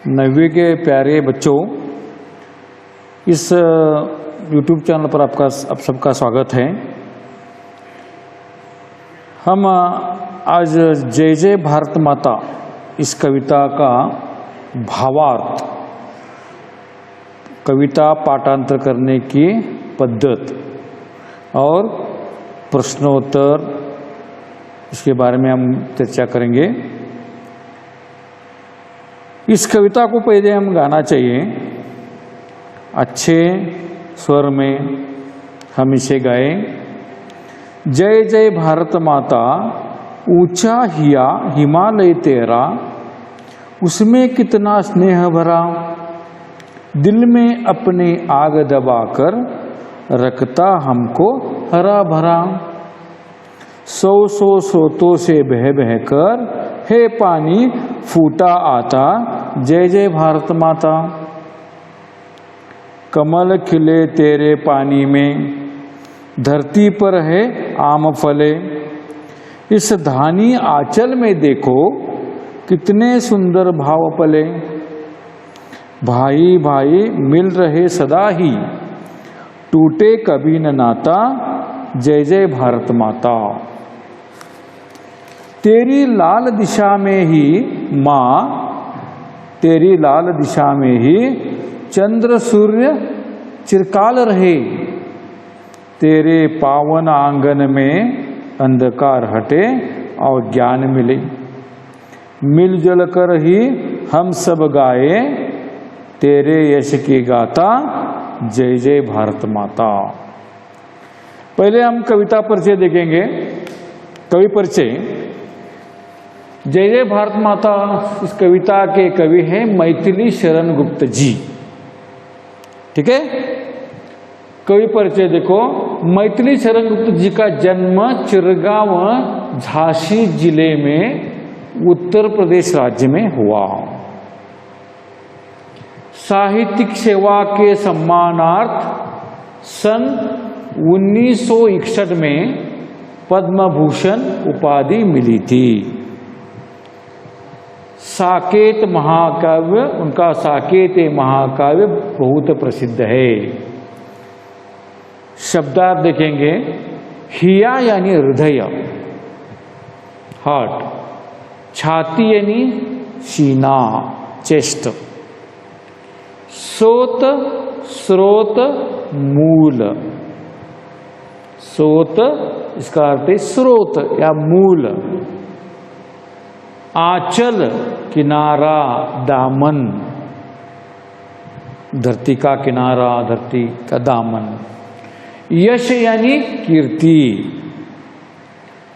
9वीं के प्यारे बच्चों, इस YouTube चैनल पर आप सबका स्वागत है। हम आज जय जय भारत माता इस कविता का भावार्थ, कविता पाठांतर करने की पद्धत और प्रश्नोत्तर, इसके बारे में हम चर्चा करेंगे। इस कविता को पहले हम गाना चाहिए, अच्छे स्वर में हम इसे गाएं। जय जय भारत माता, ऊंचा हिया हिमालय तेरा, उसमें कितना स्नेह भरा, दिल में अपने आग दबाकर रखता हमको हरा भरा। सौ सौ स्रोतों से बह बह कर हे पानी फूटा आता, जय जय भारत माता। कमल खिले तेरे पानी में, धरती पर है आम फले, इस धानी आंचल में देखो कितने सुंदर भाव पले। भाई भाई मिल रहे सदा ही, टूटे कभी न नाता, जय जय भारत माता। तेरी लाल दिशा में ही माँ, तेरी लाल दिशा में ही चंद्र सूर्य चिरकाल रहे, तेरे पावन आंगन में अंधकार हटे और ज्ञान मिले। मिलजुल कर ही हम सब गाए, तेरे यश की गाथा, जय जय भारत माता। पहले हम कविता परिचय देखेंगे। कवि परिचय। जय जय भारत माता इस कविता के कवि हैं मैथिली शरण गुप्त जी। ठीक है, कवि परिचय देखो। मैथिली शरण गुप्त जी का जन्म चिरगांव, झांसी जिले में उत्तर प्रदेश राज्य में हुआ। साहित्यिक सेवा के सम्मानार्थ सन 1961 में पद्म भूषण उपाधि मिली थी। साकेत महाकाव्य, उनका साकेत महाकाव्य बहुत प्रसिद्ध है। शब्दार्थ देखेंगे। हिया यानी हृदय, हार्ट। छाती यानी सीना, चेस्ट। सोत, स्रोत, मूल। सोत इसका अर्थ है स्रोत या मूल। आंचल किनारा, दामन, धरती का किनारा, धरती का दामन। यश यानी कीर्ति।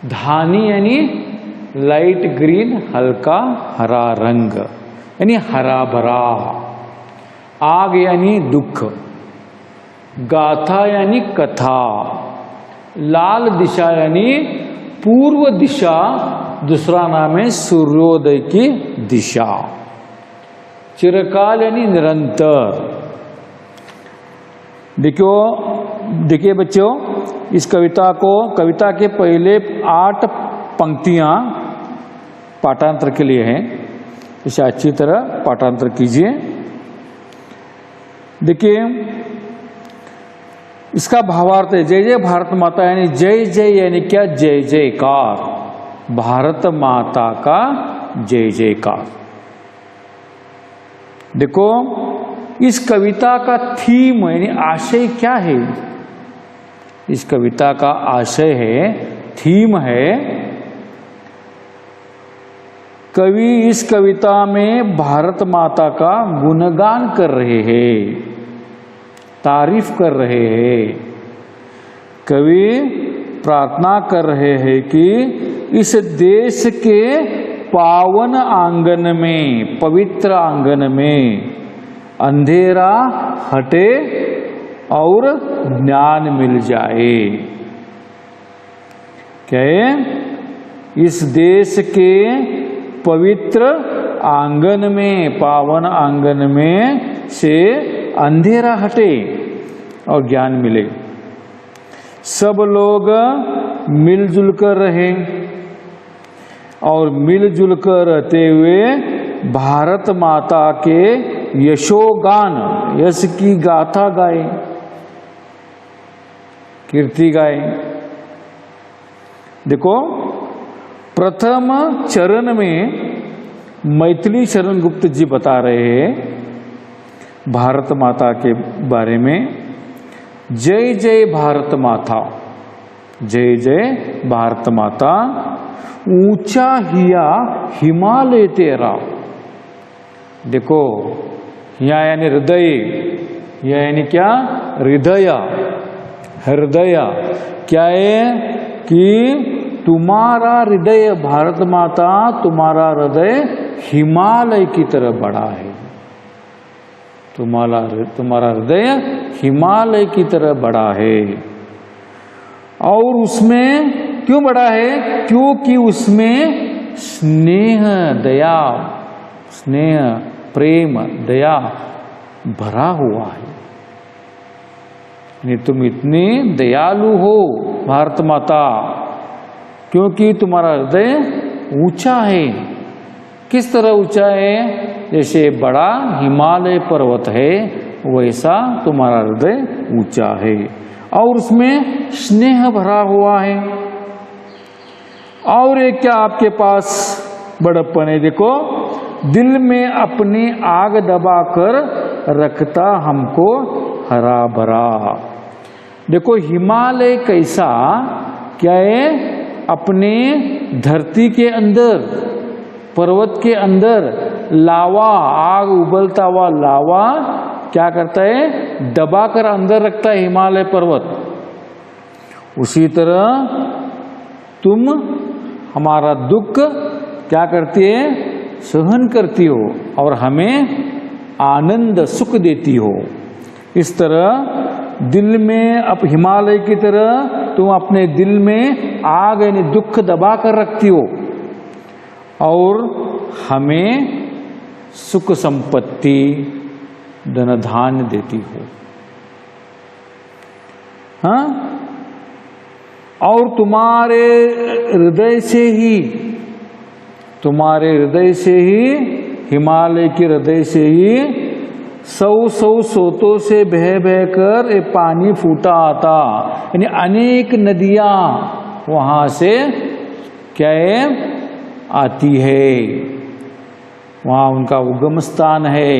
धानी यानी लाइट ग्रीन, हल्का हरा रंग यानी हरा भरा। आग यानी दुख। गाथा यानी कथा। लाल दिशा यानी पूर्व दिशा, दूसरा नाम है सूर्योदय की दिशा। चिरकाल यानी निरंतर। देखिए बच्चों, इस कविता को, कविता के पहले 8 पंक्तियां पाठांतर के लिए हैं, इसे अच्छी तरह पाठांतर कीजिए। देखिए इसका भावार्थ है जय जय भारत माता यानी जय जय यानी क्या, जय जयकार, भारत माता का जय जयकार। देखो इस कविता का थीम यानी आशय क्या है। इस कविता का आशय है, थीम है, कवि इस कविता में भारत माता का गुणगान कर रहे हैं, तारीफ कर रहे हैं। कवि प्रार्थना कर रहे हैं कि इस देश के पावन आंगन में, पवित्र आंगन में अंधेरा हटे और ज्ञान मिल जाए। क्या है? इस देश के पवित्र आंगन में, पावन आंगन में से अंधेरा हटे और ज्ञान मिले। सब लोग मिलजुल कर रहें और मिलजुल कर रहते हुए भारत माता के यशोगान, यश की गाथा गाए, कीर्ति गाए। देखो प्रथम चरण में मैथिली शरण गुप्त जी बता रहे हैं भारत माता के बारे में। जय जय भारत माता, जय जय भारत माता, ऊंचा हिया हिमालय तेरा। देखो यहाँ यानी हृदय, यह यानी क्या, हृदय, हृदय क्या है कि तुम्हारा हृदय भारत माता, तुम्हारा हृदय हिमालय की तरह बड़ा है। तुम्हारा हृदय हिमालय की तरह बड़ा है। और उसमें क्यों बड़ा है? क्योंकि उसमें स्नेह, दया, स्नेह, प्रेम, दया भरा हुआ है। नहीं तुम इतने दयालु हो भारत माता, क्योंकि तुम्हारा हृदय ऊंचा है। किस तरह ऊंचा है? जैसे बड़ा हिमालय पर्वत है वैसा तुम्हारा हृदय ऊंचा है, और उसमें स्नेह भरा हुआ है। और एक क्या आपके पास बड़प्पन है? देखो, दिल में अपनी आग दबाकर रखता हमको हरा भरा। देखो हिमालय कैसा, क्या है, अपने धरती के अंदर, पर्वत के अंदर लावा, आग उबलता हुआ लावा क्या करता है, दबा कर अंदर रखता है हिमालय पर्वत। उसी तरह तुम हमारा दुख क्या करती है, सहन करती हो और हमें आनंद सुख देती हो। इस तरह दिल में, अब हिमालय की तरह तुम अपने दिल में आग यानी दुख दबा कर रखती हो और हमें सुख संपत्ति धन धान्य देती हो। हाँ, और तुम्हारे हृदय से ही हिमालय के हृदय से ही सौ सोतों से बह बह कर ये पानी फूटा आता, यानी अनेक नदियां वहां से क्या है, आती है। वहां उनका उगम स्थान है।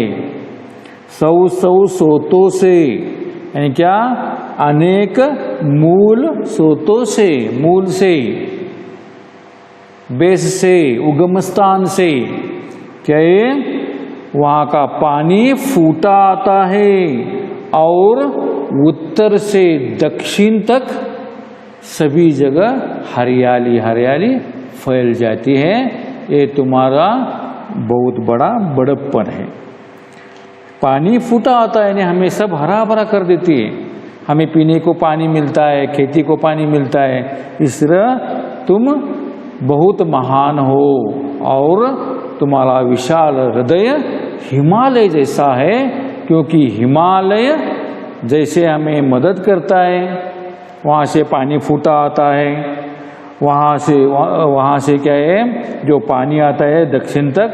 सौ सोतों से यानी क्या, अनेक मूल सोतों से, मूल से, बेस से, उगम स्थान से क्या है, वहां का पानी फूटा आता है और उत्तर से दक्षिण तक सभी जगह हरियाली हरियाली फैल जाती है। ये तुम्हारा बहुत बड़ा बड़प्पन है। पानी फूटा आता है यानी हमें सब हरा भरा कर देती है। हमें पीने को पानी मिलता है, खेती को पानी मिलता है। इस तरह तुम बहुत महान हो और तुम्हारा विशाल हृदय हिमालय जैसा है, क्योंकि हिमालय जैसे हमें मदद करता है, वहाँ से पानी फूटा आता है, वहाँ से क्या है, जो पानी आता है दक्षिण तक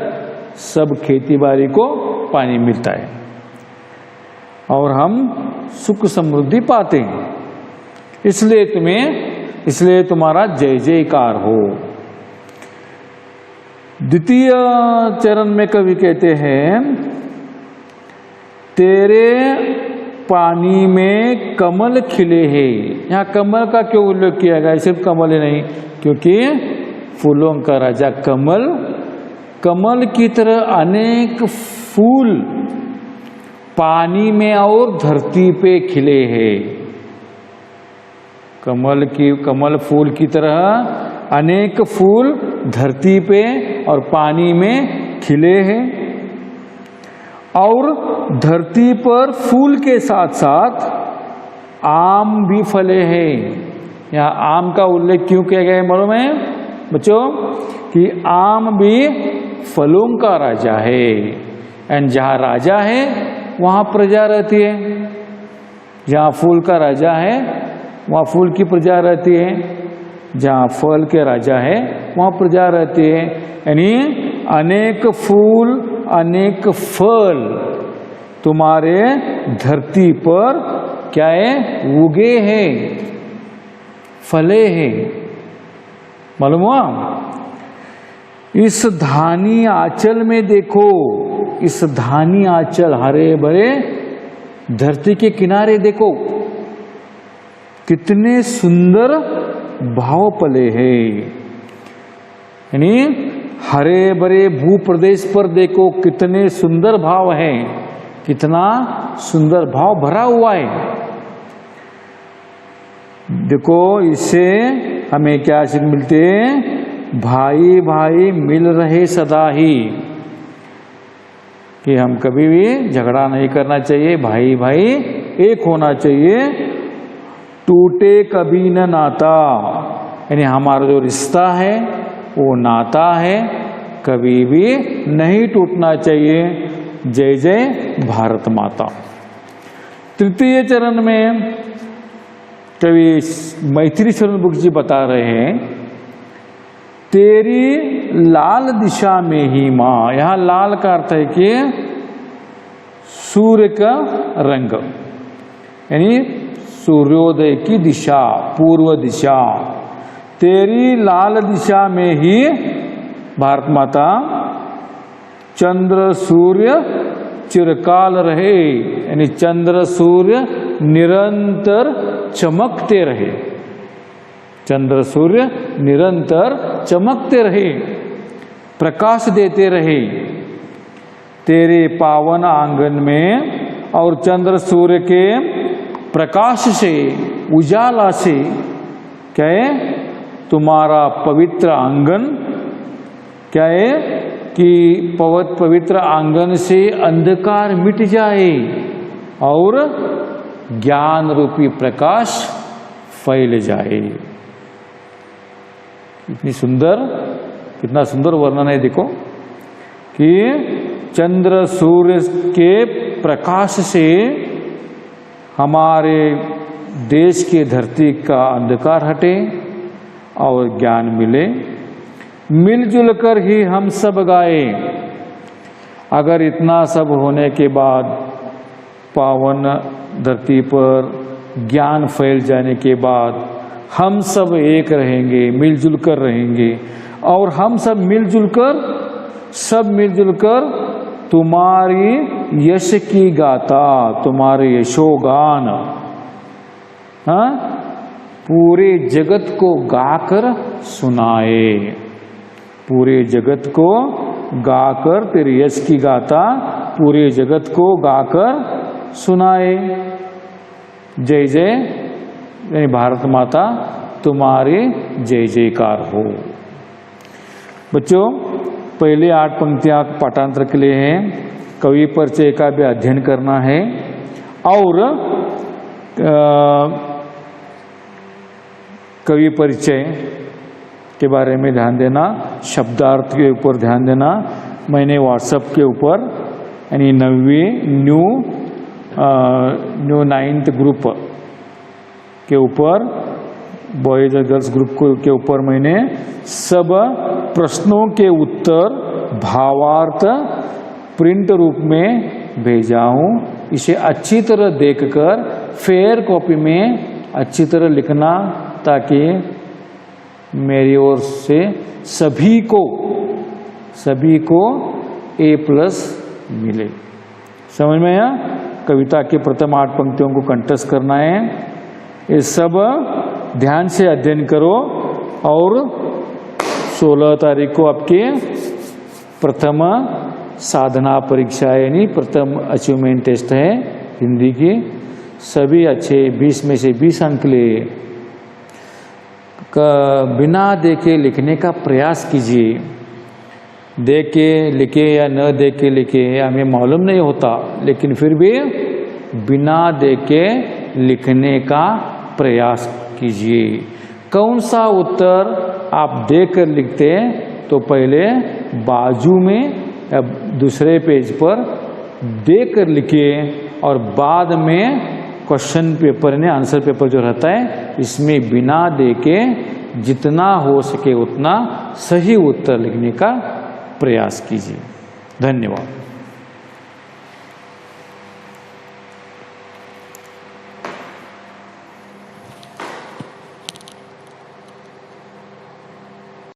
सब खेती बाड़ी को पानी मिलता है और हम सुख समृद्धि पाते हैं। इसलिए तुम्हारा जय जयकार हो। द्वितीय चरण में कवि कहते हैं, तेरे पानी में कमल खिले हैं। यहाँ कमल का क्यों उल्लेख किया गया? सिर्फ कमल ही नहीं, क्योंकि फूलों का राजा कमल, कमल की तरह अनेक फूल पानी में और धरती पे खिले हैं। कमल फूल की तरह अनेक फूल धरती पे और पानी में खिले हैं, और धरती पर फूल के साथ साथ आम भी फले हैं। यहाँ आम का उल्लेख क्यों किया गया है मालूम है बच्चों? कि आम भी फलों का राजा है, एंड जहाँ राजा है वहाँ प्रजा रहती है। जहाँ फूल का राजा है वहाँ फूल की प्रजा रहती है, जहाँ फल के राजा है वहाँ प्रजा रहती है। यानी अनेक फूल अनेक फल तुम्हारे धरती पर क्या है, उगे हैं, फले हैं। मालूम हुआ? इस धानी आंचल में देखो, इस धानी आंचल हरे भरे धरती के किनारे देखो कितने सुंदर भाव पले हैं। यानी हरे भरे भूप्रदेश पर देखो कितने सुंदर भाव हैं, कितना सुंदर भाव भरा हुआ है। देखो इससे हमें क्या सीख मिलती है? भाई भाई मिल रहे सदा ही, कि हम कभी भी झगड़ा नहीं करना चाहिए, भाई भाई एक होना चाहिए, टूटे कभी न नाता। यानी हमारा जो रिश्ता है वो नाता है, कभी भी नहीं टूटना चाहिए। जय जय भारत माता। तृतीय चरण में कवि मैथिली शरण मुखर्जी जी बता रहे हैं, तेरी लाल दिशा में ही माँ। यहां लाल का अर्थ है कि सूर्य का रंग, यानी सूर्योदय की दिशा, पूर्व दिशा। तेरी लाल दिशा में ही भारत माता चंद्र सूर्य चिरकाल रहे, यानी चंद्र सूर्य निरंतर चमकते रहे, चंद्र सूर्य निरंतर चमकते रहे, प्रकाश देते रहे तेरे पावन आंगन में। और चंद्र सूर्य के प्रकाश से, उजाला से क्या है, तुम्हारा पवित्र आंगन क्या है कि पवित्र आंगन से अंधकार मिट जाए और ज्ञान रूपी प्रकाश फैल जाए। इतनी सुंदर, कितना सुंदर वर्णन है। देखो कि चंद्र सूर्य के प्रकाश से हमारे देश के धरती का अंधकार हटे और ज्ञान मिले। मिलजुल कर ही हम सब गाए। अगर इतना सब होने के बाद पावन धरती पर ज्ञान फैल जाने के बाद हम सब एक रहेंगे, मिलजुल कर रहेंगे, और हम सब मिलजुल कर तुम्हारी यश की गाथा, तुम्हारे यशोगान, हाँ, पूरे जगत को गाकर सुनाए, पूरे जगत को गाकर, तेरे यश की गाथा पूरे जगत को गाकर सुनाए। जय जय, यानी भारत माता तुम्हारे जय जयकार हो। बच्चों, पहले 8 पंक्तियां पाठांतर के लिए हैं। कवि परिचय का भी अध्ययन करना है और कवि परिचय के बारे में ध्यान देना, शब्दार्थ के ऊपर ध्यान देना। मैंने व्हाट्सएप के ऊपर, यानी 9वीं न्यू 9th ग्रुप के ऊपर, बॉयज और गर्ल्स ग्रुप के ऊपर मैंने सब प्रश्नों के उत्तर भावार्थ प्रिंट रूप में भेजा हूँ। इसे अच्छी तरह देखकर फेयर कॉपी में अच्छी तरह लिखना, ताकि मेरी ओर से सभी को A+ मिले। समझ में आया? कविता के प्रथम 8 पंक्तियों को कंठस्थ करना है। ये सब ध्यान से अध्ययन करो और 16 तारीख को आपके प्रथम साधना परीक्षा, यानी प्रथम अचीवमेंट टेस्ट है हिंदी की। सभी अच्छे 20 में से 20 अंक ले। बिना देखे लिखने का प्रयास कीजिए। देखे लिखे या न देखे लिखे हमें मालूम नहीं होता, लेकिन फिर भी बिना देखे लिखने का प्रयास कीजिए। कौन सा उत्तर आप देखकर लिखते हैं तो पहले बाजू में या दूसरे पेज पर देखकर लिखिए, और बाद में क्वेश्चन पेपर ने आंसर पेपर जो रहता है इसमें बिना देखे जितना हो सके उतना सही उत्तर लिखने का प्रयास कीजिए। धन्यवाद।